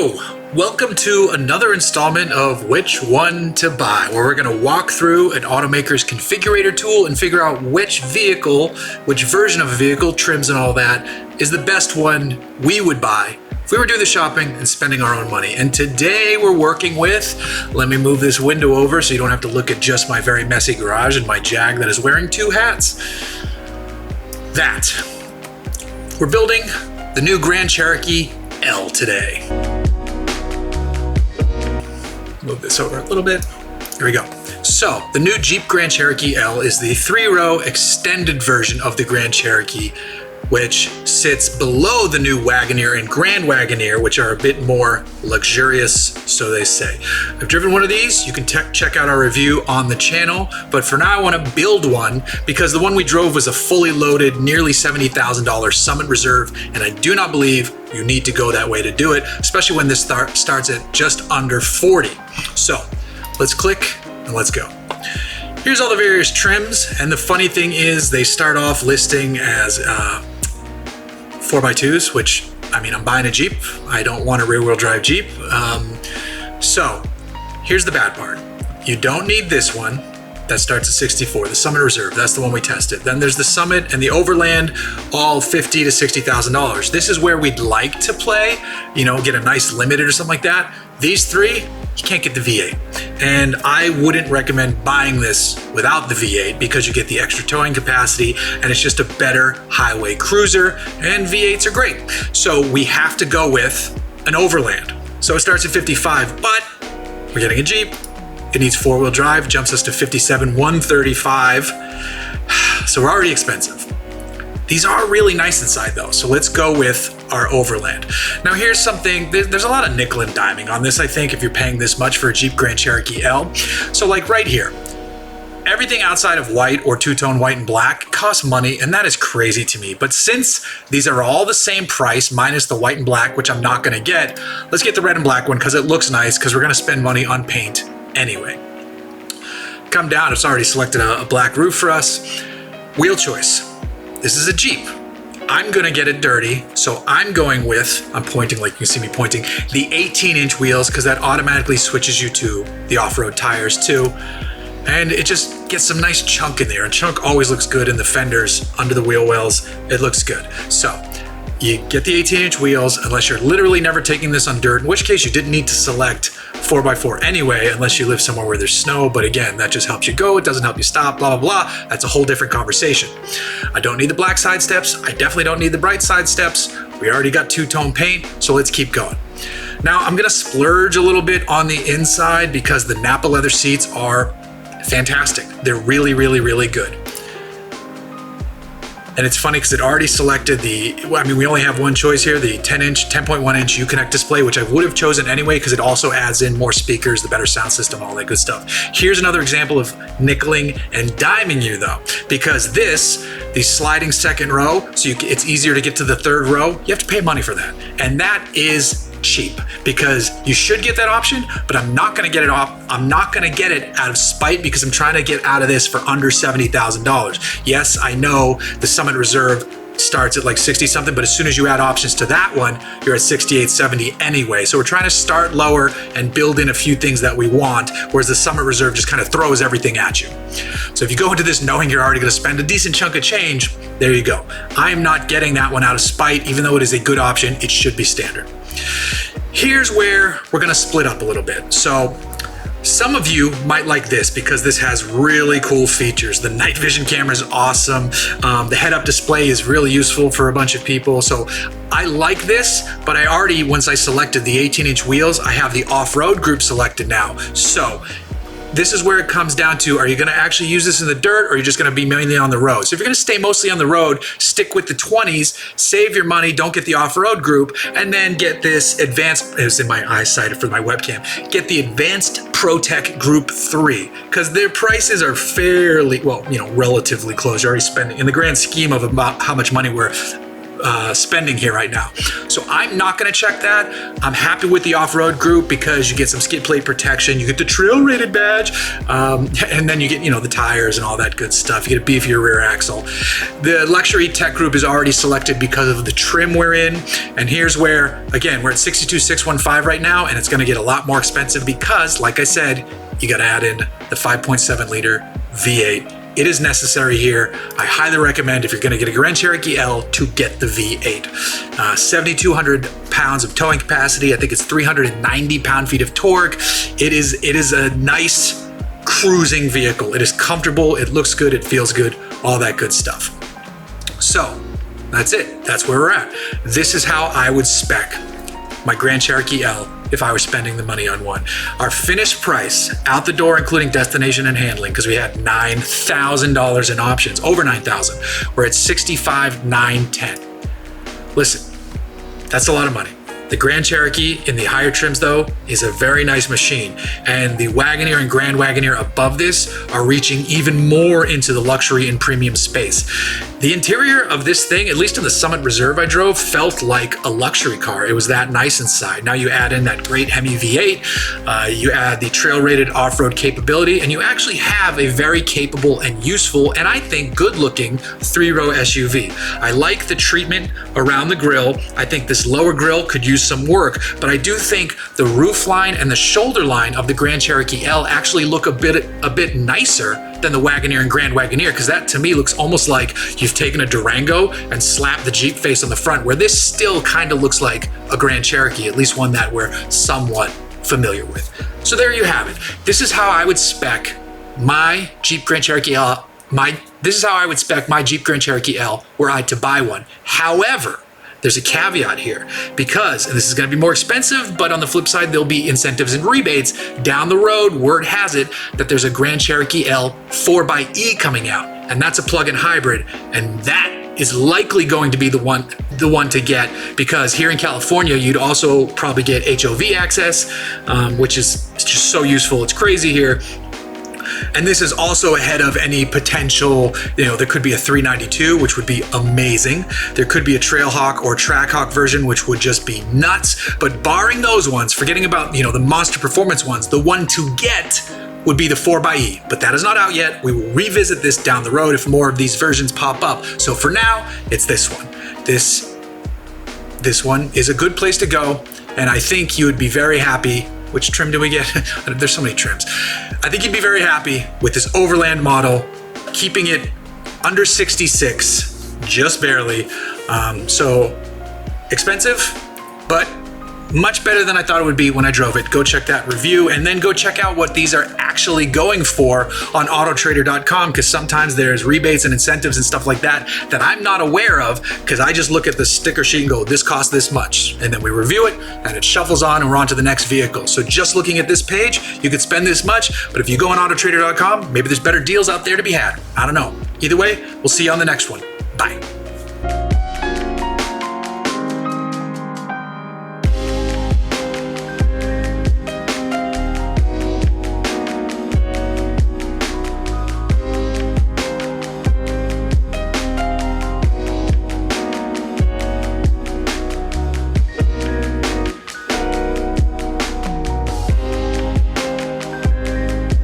Hello, welcome to another installment of Which One to Buy, where we're going to walk through an automaker's configurator tool and figure out which vehicle, which version of a vehicle, trims and all that, is the best one we would buy if we were doing the shopping and spending our own money. And today we're working with, let me move this window over so you don't have to look at just my very messy garage and my Jag that is wearing two hats. We're building the new Grand Cherokee L today. Move this over a little bit. Here we go. So the new Jeep Grand Cherokee L is the 3-row extended version of the Grand Cherokee, which sits below the new Wagoneer and Grand Wagoneer, which are a bit more luxurious, so they say. I've driven one of these. You can check out our review on the channel, but for now I want to build one because the one we drove was a fully loaded, nearly $70,000 Summit Reserve, and I do not believe you need to go that way to do it, especially when this starts at just under 40. So let's click and let's go. Here's all the various trims, and the funny thing is they start off listing as 4x2s, which, I mean, I'm buying a Jeep. I don't want a rear-wheel drive Jeep. So here's the bad part. You don't need this one. That starts at 64, the Summit Reserve. That's the one we tested. Then there's the Summit and the Overland, all $50,000 to $60,000. This is where we'd like to play, you know, get a nice Limited or something like that. These three, you can't get the V8. And I wouldn't recommend buying this without the V8 because you get the extra towing capacity and it's just a better highway cruiser, and V8s are great. So we have to go with an Overland. So it starts at 55, but we're getting a Jeep. It needs 4-wheel drive, jumps us to 57,135. So we're already expensive. These are really nice inside though, so let's go with our Overland. Now here's something, there's a lot of nickel and diming on this, I think, if you're paying this much for a Jeep Grand Cherokee L. So like right here, everything outside of white or two-tone white and black costs money, and that is crazy to me. But since these are all the same price, minus the white and black, which I'm not gonna get, let's get the red and black one because it looks nice, because we're gonna spend money on paint anyway. Come down, it's already selected a black roof for us. Wheel choice. This is a Jeep. I'm gonna get it dirty, so I'm going with, I'm pointing like you can see me pointing, the 18-inch wheels, because that automatically switches you to the off-road tires too. And it just gets some nice chunk in there, and chunk always looks good in the fenders, under the wheel wells, it looks good. So you get the 18-inch wheels unless you're literally never taking this on dirt, in which case you didn't need to select 4x4 anyway, unless you live somewhere where there's snow. But again, that just helps you go. It doesn't help you stop, blah, blah, blah. That's a whole different conversation. I don't need the black side steps. I definitely don't need the bright side steps. We already got two-tone paint, so let's keep going. Now I'm gonna splurge a little bit on the inside because the Napa leather seats are fantastic. They're really, really, really good. And it's funny because it already selected the, I mean, we only have one choice here, the 10.1 inch Uconnect display, which I would have chosen anyway because it also adds in more speakers, the better sound system, all that good stuff. Here's another example of nickeling and diming you though, because the sliding second row, so it's easier to get to the third row, you have to pay money for that. And that is cheap because you should get that option, but I'm not gonna get it off. I'm not gonna get it out of spite because I'm trying to get out of this for under $70,000. Yes, I know the Summit Reserve starts at like 60 something, but as soon as you add options to that one, you're at 68, 70 anyway. So we're trying to start lower and build in a few things that we want, whereas the Summit Reserve just kind of throws everything at you. So if you go into this knowing you're already gonna spend a decent chunk of change, there you go. I'm not getting that one out of spite, even though it is a good option, it should be standard. Here's where we're gonna split up a little bit. So some of you might like this because this has really cool features. The night vision camera is awesome. The head-up display is really useful for a bunch of people. So I like this, but I already, once I selected the 18-inch wheels, I have the off-road group selected now. So this is where it comes down to, are you gonna actually use this in the dirt or are you just gonna be mainly on the road? So if you're gonna stay mostly on the road, stick with the 20s, save your money, don't get the off-road group, and then get this advanced, it was in my eyesight for my webcam, get the Advanced ProTech Group 3, because their prices are fairly, well, you know, relatively close. You're already spending, in the grand scheme of about how much money we're spending here right now. So I'm not going to check that. I'm happy with the off-road group because you get some skid plate protection, you get the trail rated badge, and then you get, you know, the tires and all that good stuff. You get a beefier rear axle. The luxury tech group is already selected because of the trim we're in. And here's where, again, we're at 62,615 right now, and it's going to get a lot more expensive because, like I said, you got to add in the 5.7 liter V8. It is necessary here. I highly recommend, if you're going to get a Grand Cherokee L, to get the V8. 7,200 pounds of towing capacity. I think it's 390 pound-feet of torque. It is a nice cruising vehicle. It is comfortable. It looks good. It feels good. All that good stuff. So that's it. That's where we're at. This is how I would spec my Grand Cherokee L if I were spending the money on one. Our finished price out the door, including destination and handling, because we had $9,000 in options, over $9,000. We're at $65,910. Listen, that's a lot of money. The Grand Cherokee in the higher trims, though, is a very nice machine. And the Wagoneer and Grand Wagoneer above this are reaching even more into the luxury and premium space. The interior of this thing, at least in the Summit Reserve I drove, felt like a luxury car. It was that nice inside. Now you add in that great Hemi V8, you add the trail-rated off-road capability, and you actually have a very capable and useful, and I think good-looking, three-row SUV. I like the treatment around the grille. I think this lower grille could use some work, but I do think the roof line and the shoulder line of the Grand Cherokee L actually look a bit nicer than the Wagoneer and Grand Wagoneer, because that to me looks almost like you've taken a Durango and slapped the Jeep face on the front, where this still kind of looks like a Grand Cherokee, at least one that we're somewhat familiar with. So there you have it. This is how I would spec my Jeep Grand Cherokee L. This is how I would spec my Jeep Grand Cherokee L were I to buy one. However, there's a caveat here, because, and this is going to be more expensive, but on the flip side, there'll be incentives and rebates down the road. Word has it that there's a Grand Cherokee L 4xe coming out, and that's a plug-in hybrid, and that is likely going to be the one to get, because here in California, you'd also probably get HOV access, which is just so useful. It's crazy here. And this is also ahead of any potential, there could be a 392, which would be amazing. There could be a Trailhawk or Trackhawk version, which would just be nuts. But barring those ones, forgetting about, the monster performance ones, the one to get would be the 4xe, but that is not out yet. We will revisit this down the road if more of these versions pop up. So for now, it's this one. This one is a good place to go, and I think you would be very happy. Which trim do we get? There's so many trims. I think you'd be very happy with this Overland model, keeping it under 66, just barely. So expensive, but much better than I thought it would be when I drove it. Go check that review, and then go check out what these are actually going for on Autotrader.com, because sometimes there's rebates and incentives and stuff like that that I'm not aware of, because I just look at the sticker sheet and go, this costs this much. And then we review it, and it shuffles on, and we're on to the next vehicle. So just looking at this page, you could spend this much, but if you go on Autotrader.com, maybe there's better deals out there to be had. I don't know. Either way, we'll see you on the next one. Bye.